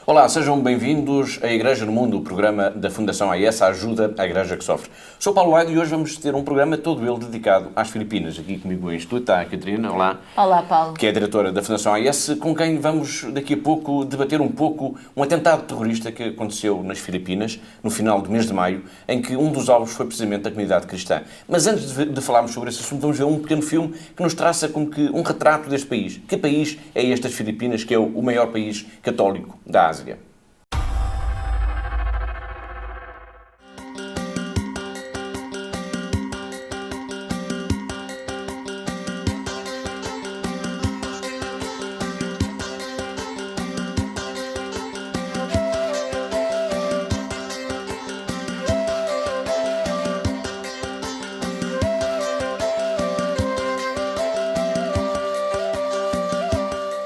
Olá, sejam bem-vindos à Igreja no Mundo, o programa da Fundação AES, Ajuda, a Igreja que Sofre. Sou Paulo Aido e hoje vamos ter um programa todo ele dedicado às Filipinas. Aqui comigo em estúdio está a Catarina, olá. Olá, Paulo. Que é a diretora da Fundação AES, com quem vamos daqui a pouco debater um pouco um atentado terrorista que aconteceu nas Filipinas, no final do mês de maio, em que um dos alvos foi precisamente a comunidade cristã. Mas antes de falarmos sobre esse assunto, vamos ver um pequeno filme que nos traça como que um retrato deste país. Que país é este, as Filipinas, que é o maior país católico da Ásia?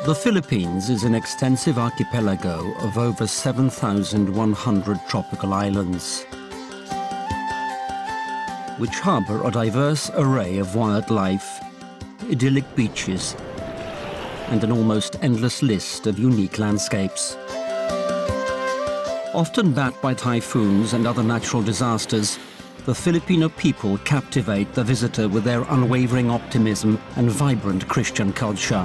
The Philippines is an extensive archipelago of over 7,100 tropical islands, which harbour a diverse array of wildlife, idyllic beaches, and an almost endless list of unique landscapes. Often backed by typhoons and other natural disasters, the Filipino people captivate the visitor with their unwavering optimism and vibrant Christian culture.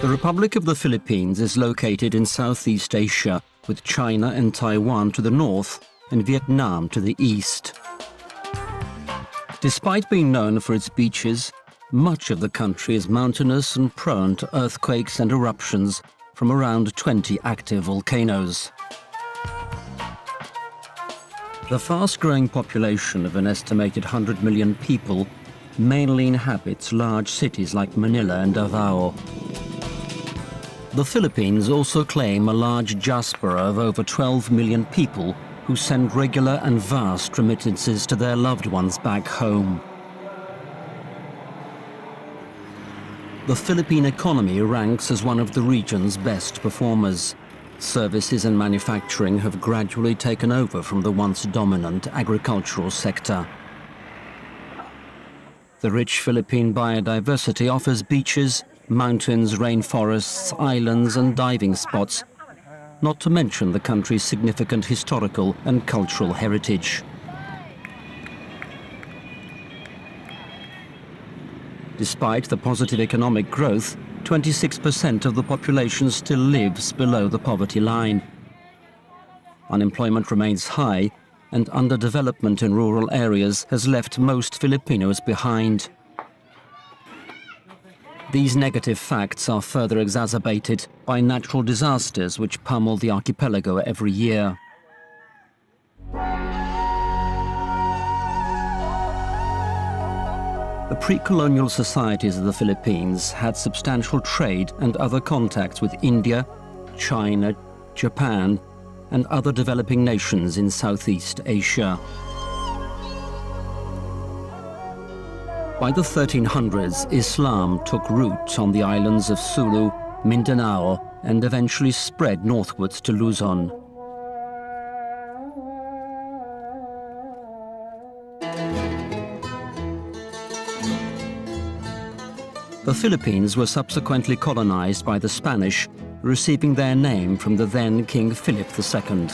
The Republic of the Philippines is located in Southeast Asia, with China and Taiwan to the north and Vietnam to the east. Despite being known for its beaches, much of the country is mountainous and prone to earthquakes and eruptions from around 20 active volcanoes. The fast-growing population of an estimated 100 million people mainly inhabits large cities like Manila and Davao. The Philippines also claim a large diaspora of over 12 million people who send regular and vast remittances to their loved ones back home. The Philippine economy ranks as one of the region's best performers. Services and manufacturing have gradually taken over from the once dominant agricultural sector. The rich Philippine biodiversity offers beaches, mountains, rainforests, islands and diving spots, not to mention the country's significant historical and cultural heritage. Despite the positive economic growth, 26% of the population still lives below the poverty line. Unemployment remains high, and underdevelopment in rural areas has left most Filipinos behind. These negative facts are further exacerbated by natural disasters which pummel the archipelago every year. The pre-colonial societies of the Philippines had substantial trade and other contacts with India, China, Japan, and other developing nations in Southeast Asia. By the 1300s, Islam took root on the islands of Sulu, Mindanao, and eventually spread northwards to Luzon. The Philippines were subsequently colonized by the Spanish, receiving their name from the then King Philip II.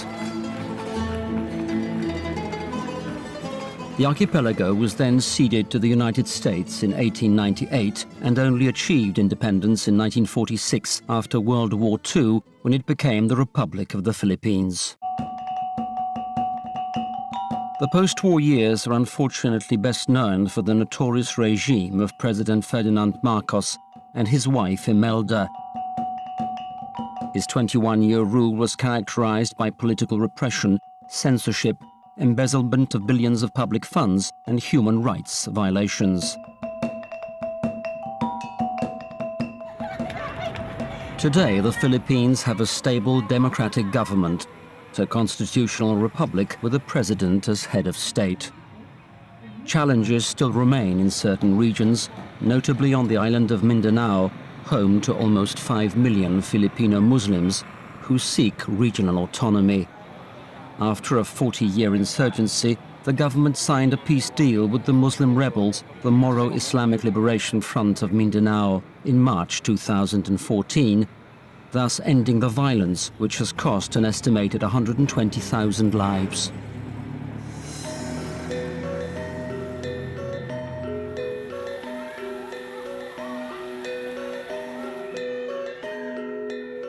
The archipelago was then ceded to the United States in 1898 and only achieved independence in 1946 after World War II, when it became the Republic of the Philippines. The post-war years are unfortunately best known for the notorious regime of President Ferdinand Marcos and his wife Imelda. His 21-year rule was characterized by political repression, censorship, embezzlement of billions of public funds, and human rights violations. Today, the Philippines have a stable democratic government, a constitutional republic with a president as head of state. Challenges still remain in certain regions, notably on the island of Mindanao, home to almost 5 million Filipino Muslims who seek regional autonomy. After a 40-year insurgency, the government signed a peace deal with the Muslim rebels, the Moro Islamic Liberation Front of Mindanao, in March 2014, thus ending the violence which has cost an estimated 120,000 lives.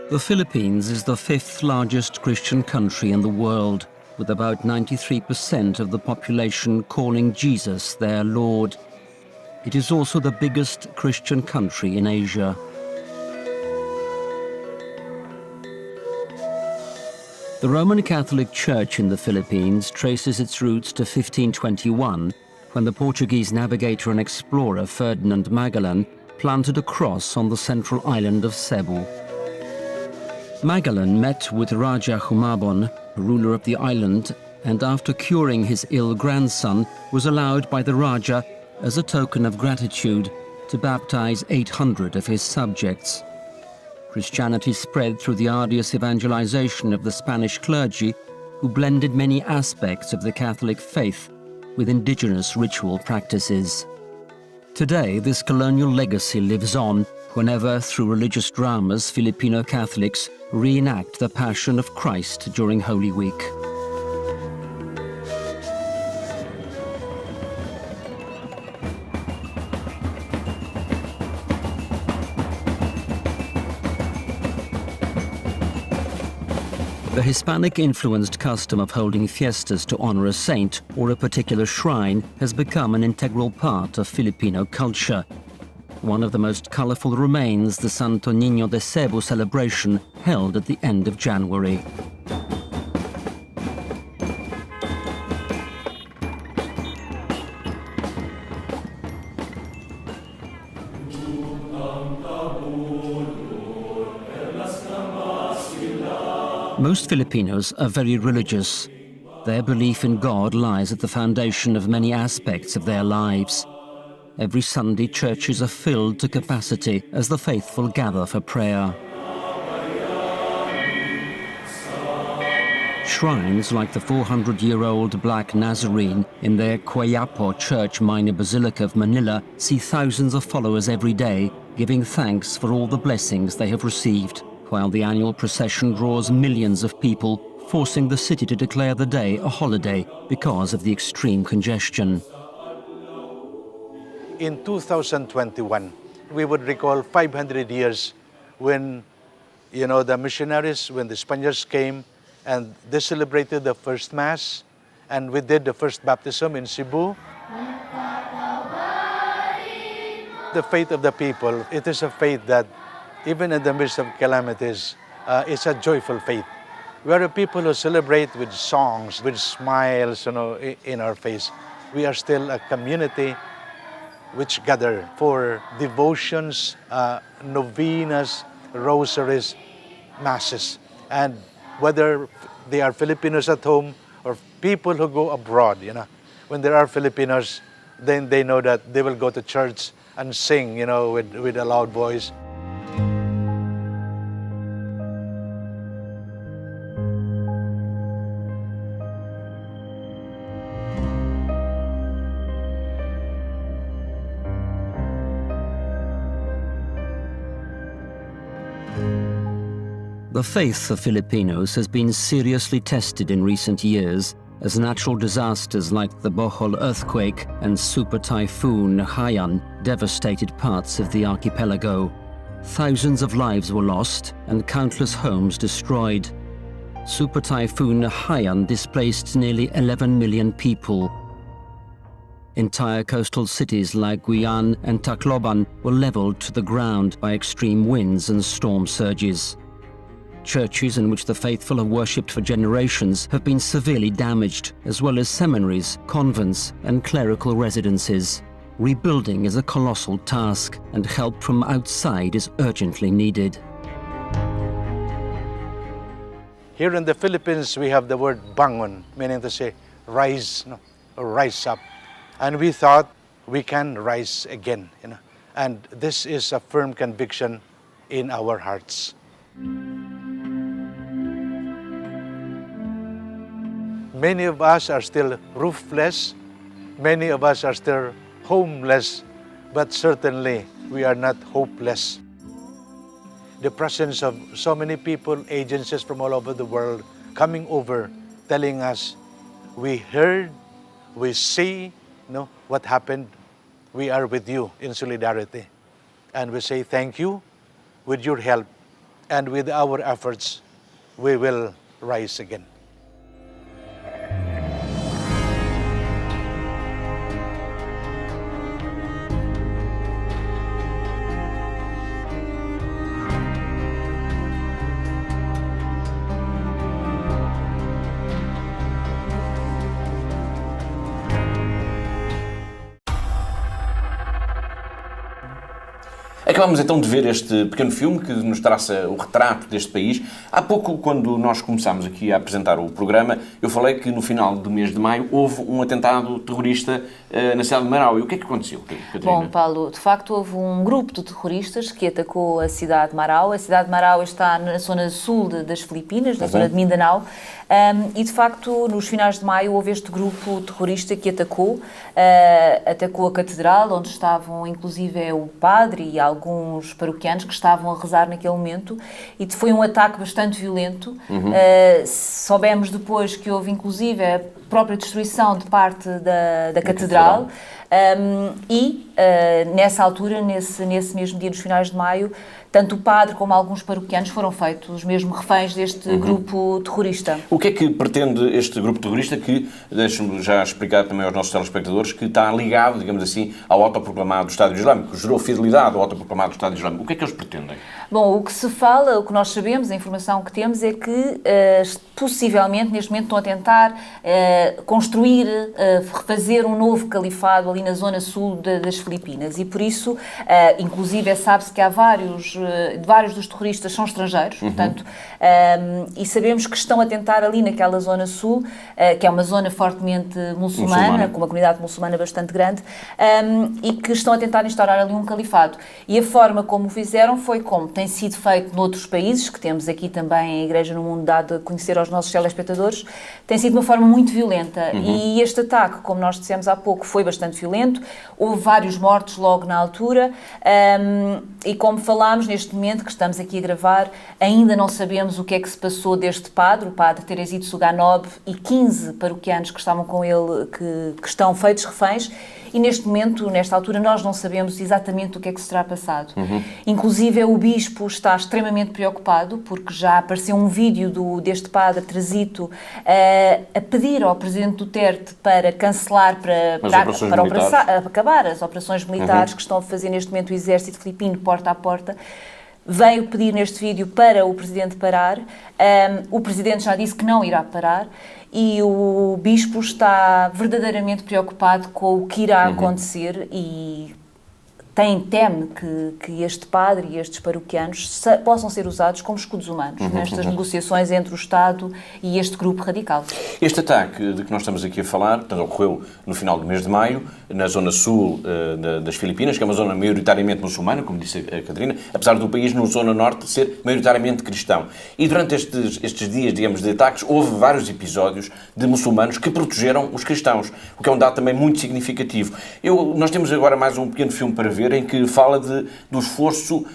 The Philippines is the fifth largest Christian country in the world, with about 93% of the population calling Jesus their Lord. It is also the biggest Christian country in Asia. The Roman Catholic Church in the Philippines traces its roots to 1521, when the Portuguese navigator and explorer Ferdinand Magellan planted a cross on the central island of Cebu. Magellan met with Raja Humabon, ruler of the island, and after curing his ill grandson, was allowed by the Raja, as a token of gratitude, to baptize 800 of his subjects. Christianity spread through the arduous evangelization of the Spanish clergy, who blended many aspects of the Catholic faith with indigenous ritual practices. Today, this colonial legacy lives on whenever, through religious dramas, Filipino Catholics reenact the Passion of Christ during Holy Week. The Hispanic-influenced custom of holding fiestas to honor a saint or a particular shrine has become an integral part of Filipino culture. One of the most colorful remains the Santo Niño de Cebu celebration held at the end of January. Most Filipinos are very religious. Their belief in God lies at the foundation of many aspects of their lives. Every Sunday, churches are filled to capacity as the faithful gather for prayer. Shrines like the 400-year-old Black Nazarene in their Quiapo Church Minor Basilica of Manila see thousands of followers every day, giving thanks for all the blessings they have received, while the annual procession draws millions of people, forcing the city to declare the day a holiday because of the extreme congestion. In 2021, we would recall 500 years when, the missionaries, when the Spaniards came and they celebrated the first Mass, and we did the first baptism in Cebu. The faith of the people, it is a faith that even in the midst of calamities, it's a joyful faith. We are a people who celebrate with songs, with smiles, in our face. We are still a community which gather for devotions, novenas, rosaries, masses. And whether they are Filipinos at home or people who go abroad, when there are Filipinos, then they know that they will go to church and sing, with a loud voice. The faith of Filipinos has been seriously tested in recent years as natural disasters like the Bohol earthquake and Super Typhoon Haiyan devastated parts of the archipelago. Thousands of lives were lost and countless homes destroyed. Super Typhoon Haiyan displaced nearly 11 million people. Entire coastal cities like Guian and Tacloban were leveled to the ground by extreme winds and storm surges. Churches in which the faithful have worshipped for generations have been severely damaged, as well as seminaries, convents, and clerical residences. Rebuilding is a colossal task, and help from outside is urgently needed. Here in the Philippines, we have the word bangon, meaning to say rise, or rise up. And we thought we can rise again, And this is a firm conviction in our hearts. Many of us are still roofless, many of us are still homeless, but certainly we are not hopeless. The presence of so many people, agencies from all over the world coming over, telling us, we heard, we see, what happened. We are with you in solidarity. And we say thank you. With your help and with our efforts, we will rise again. Acabamos então de ver este pequeno filme que nos traça o retrato deste país. Há pouco, quando nós começámos aqui a apresentar o programa, eu falei que no final do mês de maio houve um atentado terrorista na cidade de Marau. E o que é que aconteceu, Catarina? Bom, Paulo, de facto houve um grupo de terroristas que atacou a cidade de Marau. A cidade de Marau está na zona sul das Filipinas, na zona de Mindanao. E de facto, nos finais de maio, houve este grupo terrorista que atacou a catedral, onde estavam inclusive o padre e alguns paroquianos que estavam a rezar naquele momento, e foi um ataque bastante violento. Soubemos depois que houve inclusive a própria destruição de parte da catedral. Nessa altura, nesse mesmo dia, nos finais de maio, tanto o padre como alguns paroquianos foram feitos mesmo reféns deste grupo terrorista. O que é que pretende este grupo terrorista que, deixe-me já explicar também aos nossos telespectadores, que está ligado, digamos assim, ao autoproclamado Estado Islâmico, gerou fidelidade ao autoproclamado Estado Islâmico. O que é que eles pretendem? Bom, o que se fala, o que nós sabemos, a informação que temos é que possivelmente neste momento estão a tentar construir, refazer um novo califado ali na zona sul das Filipinas, e por isso, inclusive, sabe-se que há vários dos terroristas são estrangeiros, portanto, e sabemos que estão a tentar ali naquela zona sul, que é uma zona fortemente muçulmana, com uma comunidade muçulmana bastante grande, e que estão a tentar instaurar ali um califado. E a forma como o fizeram foi como tem sido feito noutros países, que temos aqui também a Igreja no Mundo dado a conhecer aos nossos telespectadores, tem sido de uma forma muito violenta. E este ataque, como nós dissemos há pouco, foi bastante violento, houve vários mortos logo na altura, e como falámos, neste momento que estamos aqui a gravar, ainda não sabemos o que é que se passou deste padre, o padre Teresito Suganob, e 15 paroquianos que estavam com ele, que estão feitos reféns, e neste momento, nesta altura, nós não sabemos exatamente o que é que se terá passado. Inclusive, o bispo está extremamente preocupado, porque já apareceu um vídeo deste padre Teresito a pedir ao presidente Duterte para cancelar, para acabar as operações militares que estão a fazer neste momento o exército filipino porta a porta. Veio pedir neste vídeo para o presidente parar. O presidente já disse que não irá parar, e o bispo está verdadeiramente preocupado com o que irá acontecer e teme que este padre e estes paroquianos possam ser usados como escudos humanos nestas negociações entre o Estado e este grupo radical. Este ataque de que nós estamos aqui a falar, portanto, ocorreu no final do mês de maio, na zona sul das Filipinas, que é uma zona maioritariamente muçulmana, como disse a Catarina, apesar do país, na zona norte, ser maioritariamente cristão. E durante estes dias, digamos, de ataques, houve vários episódios de muçulmanos que protegeram os cristãos, o que é um dado também muito significativo. Nós temos agora mais um pequeno filme para ver, em que fala do esforço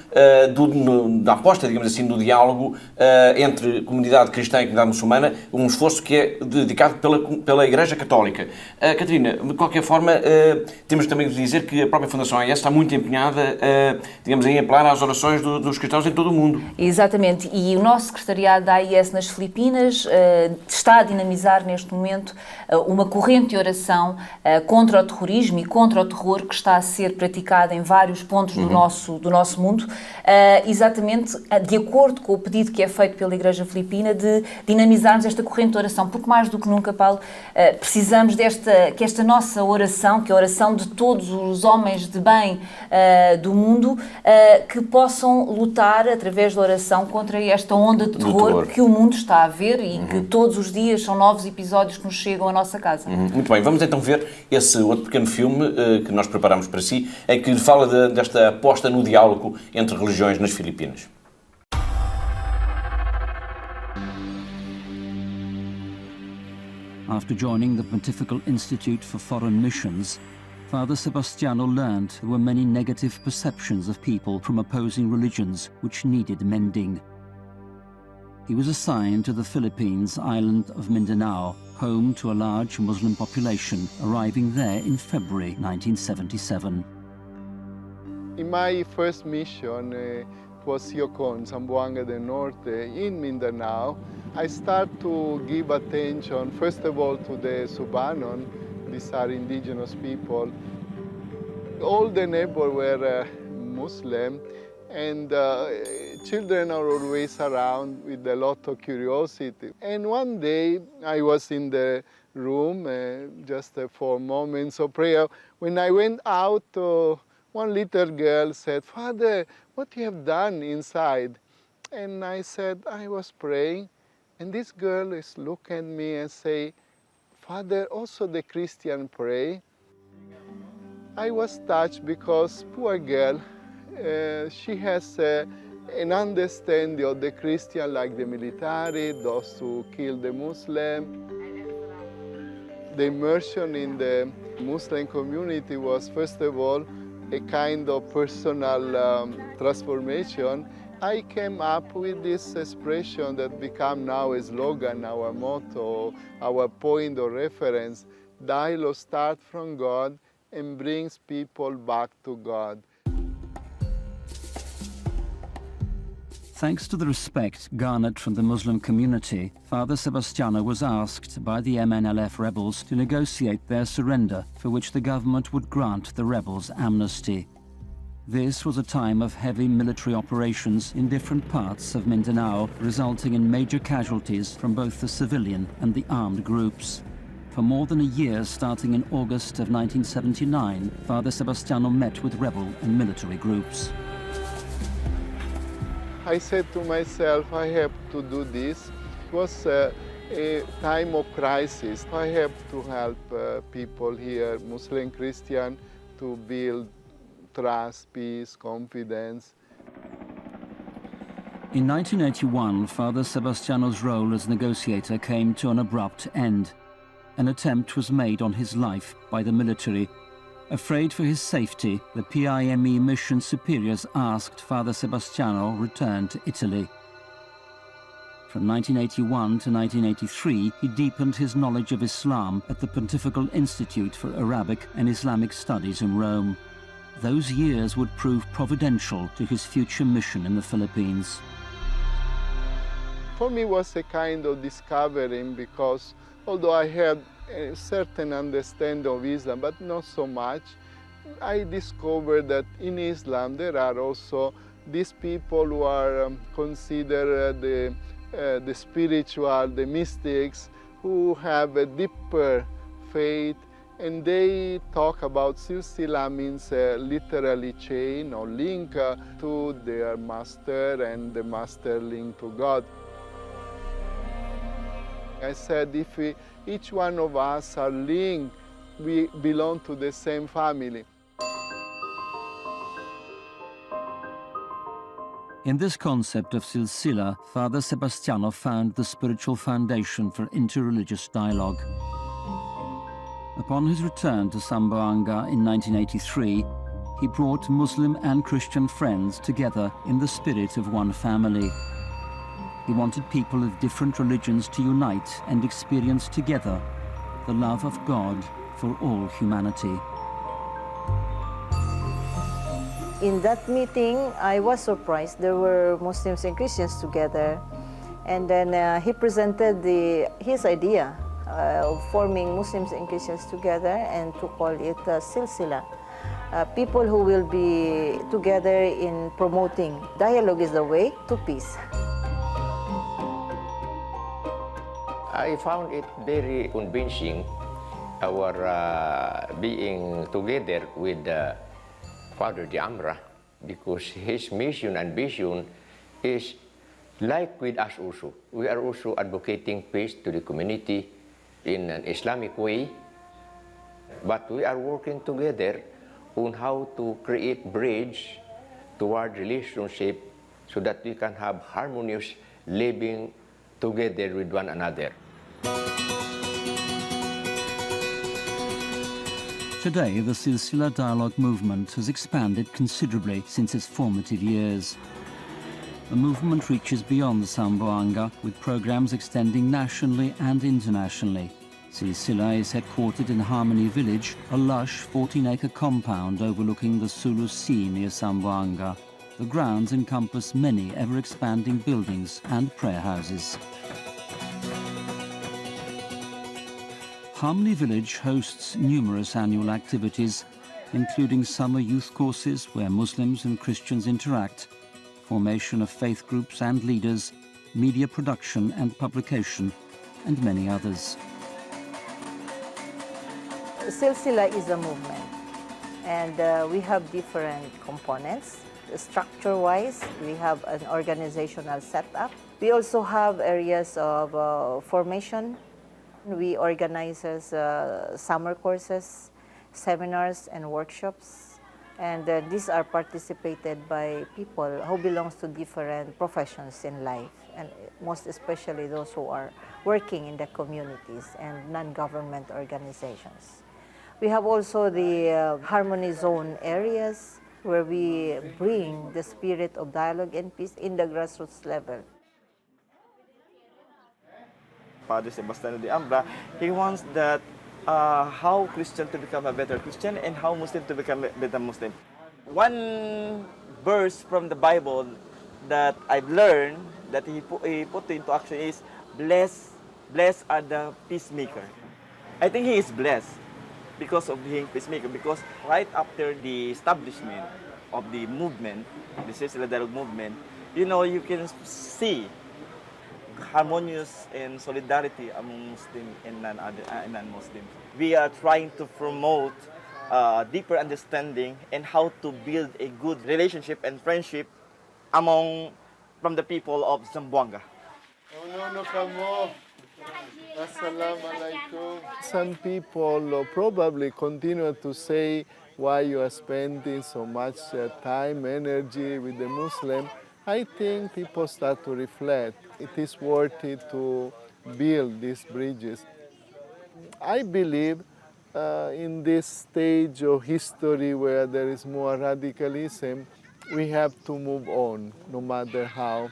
da aposta, digamos assim, do diálogo entre comunidade cristã e comunidade muçulmana, um esforço que é dedicado pela Igreja Católica. Catarina, de qualquer forma, temos também de dizer que a própria Fundação AIS está muito empenhada, digamos, em apelar às orações dos cristãos em todo o mundo. Exatamente, e o nosso secretariado da AIS nas Filipinas está a dinamizar neste momento uma corrente de oração contra o terrorismo e contra o terror que está a ser praticado em vários pontos do nosso mundo, exatamente de acordo com o pedido que é feito pela Igreja Filipina de dinamizarmos esta corrente de oração, porque mais do que nunca, Paulo, precisamos que esta nossa oração, que é a oração de todos os homens de bem do mundo, que possam lutar através da oração contra esta onda de terror que o mundo está a ver e que todos os dias são novos episódios que nos chegam à nossa casa. Muito bem, vamos então ver esse outro pequeno filme que nós preparamos para si, em que fala desta aposta no diálogo entre religiões nas Filipinas. After joining the Pontifical Institute for Foreign Missions, Father Sebastiano learned there were many negative perceptions of people from opposing religions which needed mending. He was assigned to the Philippines island of Mindanao, home to a large Muslim population, arriving there in February 1977. In my first mission, was Siocon, Zamboanga del Norte, in Mindanao, I start to give attention, first of all, to the Subanon. These are indigenous people. All the neighbors were Muslim, and children are always around with a lot of curiosity. And one day, I was in the room, just for moments of prayer. When I went out, one little girl said, "Father, what you have done inside?" And I said, "I was praying." And this girl is looking at me and say, "Father, also the Christian pray?" I was touched because poor girl, she has an understanding of the Christian, like the military, those who kill the Muslim. The immersion in the Muslim community was, first of all, a kind of personal transformation. I came up with this expression that became now a slogan, our motto, our point of reference. Dialogue starts from God and brings people back to God. Thanks to the respect garnered from the Muslim community, Father Sebastiano was asked by the MNLF rebels to negotiate their surrender, for which the government would grant the rebels amnesty. This was a time of heavy military operations in different parts of Mindanao, resulting in major casualties from both the civilian and the armed groups. For more than a year, starting in August of 1979, Father Sebastiano met with rebel and military groups. I said to myself, I have to do this. It was a time of crisis. I have to help people here, Muslim, Christian, to build trust, peace, confidence. In 1981, Father Sebastiano's role as negotiator came to an abrupt end. An attempt was made on his life by the military. Afraid for his safety, the PIME mission superiors asked Father Sebastiano return to Italy. From 1981 to 1983, he deepened his knowledge of Islam at the Pontifical Institute for Arabic and Islamic Studies in Rome. Those years would prove providential to his future mission in the Philippines. For me, it was a kind of discovering, because although I had a certain understanding of Islam, but not so much, I discovered that in Islam there are also these people who are considered the spiritual, the mystics, who have a deeper faith, and they talk about silsila, means literally chain or link to their master, and the master link to God. I said, if each one of us are linked, we belong to the same family. In this concept of silsila, Father Sebastiano found the spiritual foundation for interreligious dialogue. Upon his return to Zamboanga in 1983, he brought Muslim and Christian friends together in the spirit of one family. He wanted people of different religions to unite and experience together the love of God for all humanity. In that meeting, I was surprised. There were Muslims and Christians together. And then he presented his idea of forming Muslims and Christians together and to call it silsila. People who will be together in promoting dialogue is the way to peace. I found it very convincing, our being together with Father Diamra, because his mission and vision is like with us also. We are also advocating peace to the community in an Islamic way, but we are working together on how to create bridge toward relationship so that we can have harmonious living together with one another. Today, the Silsila dialogue movement has expanded considerably since its formative years. The movement reaches beyond Zamboanga, with programs extending nationally and internationally. Silsila is headquartered in Harmony Village, a lush 14-acre compound overlooking the Sulu Sea near Zamboanga. The grounds encompass many ever-expanding buildings and prayer houses. Harmony Village hosts numerous annual activities, including summer youth courses where Muslims and Christians interact, formation of faith groups and leaders, media production and publication, and many others. Silsila is a movement, and we have different components. Structure-wise, we have an organizational setup. We also have areas of formation. We organize summer courses, seminars, and workshops. And these are participated by people who belong to different professions in life, and most especially those who are working in the communities and non-government organizations. We have also the Harmony Zone areas where we bring the spirit of dialogue and peace in the grassroots level. Father Sebastiano de Ambra, he wants that how Christian to become a better Christian and how Muslim to become a better Muslim. One verse from the Bible that I've learned that he put into action is, blessed are the peacemaker. I think he is blessed because of being peacemaker, because right after the establishment of the movement, the Silsila Dialogue movement, you can see harmonious and solidarity among Muslim and non-Muslim. We are trying to promote deeper understanding and how to build a good relationship and friendship from the people of Zamboanga. Some people probably continue to say why you are spending so much time, energy with the Muslim. I think people start to reflect. It is worth it to build these bridges. I believe in this stage of history where there is more radicalism, we have to move on, no matter how.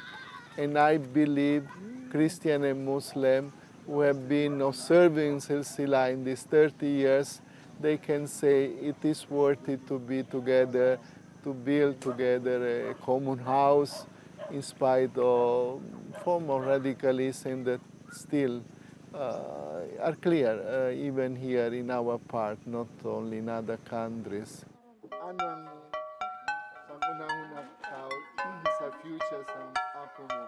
And I believe Christian and Muslim who have been observing Silsila in these 30 years, they can say it is worth it to be together, to build together a common house in spite of form of radicalism that still are clear, even here in our part, not only in other countries. Sa future sa apo mo.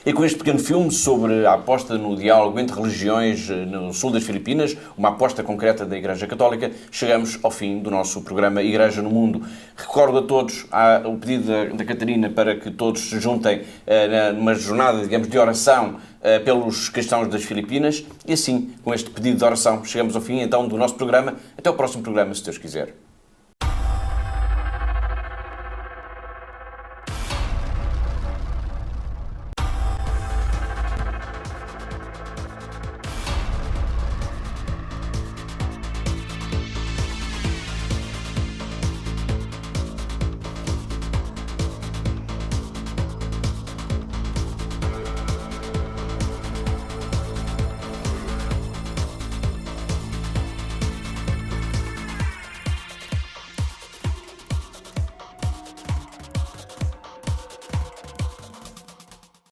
E com este pequeno filme sobre a aposta no diálogo entre religiões no sul das Filipinas, uma aposta concreta da Igreja Católica, chegamos ao fim do nosso programa Igreja no Mundo. Recordo a todos o pedido da Catarina para que todos se juntem numa jornada, digamos, de oração pelos cristãos das Filipinas. E assim, com este pedido de oração, chegamos ao fim então do nosso programa. Até o próximo programa, se Deus quiser.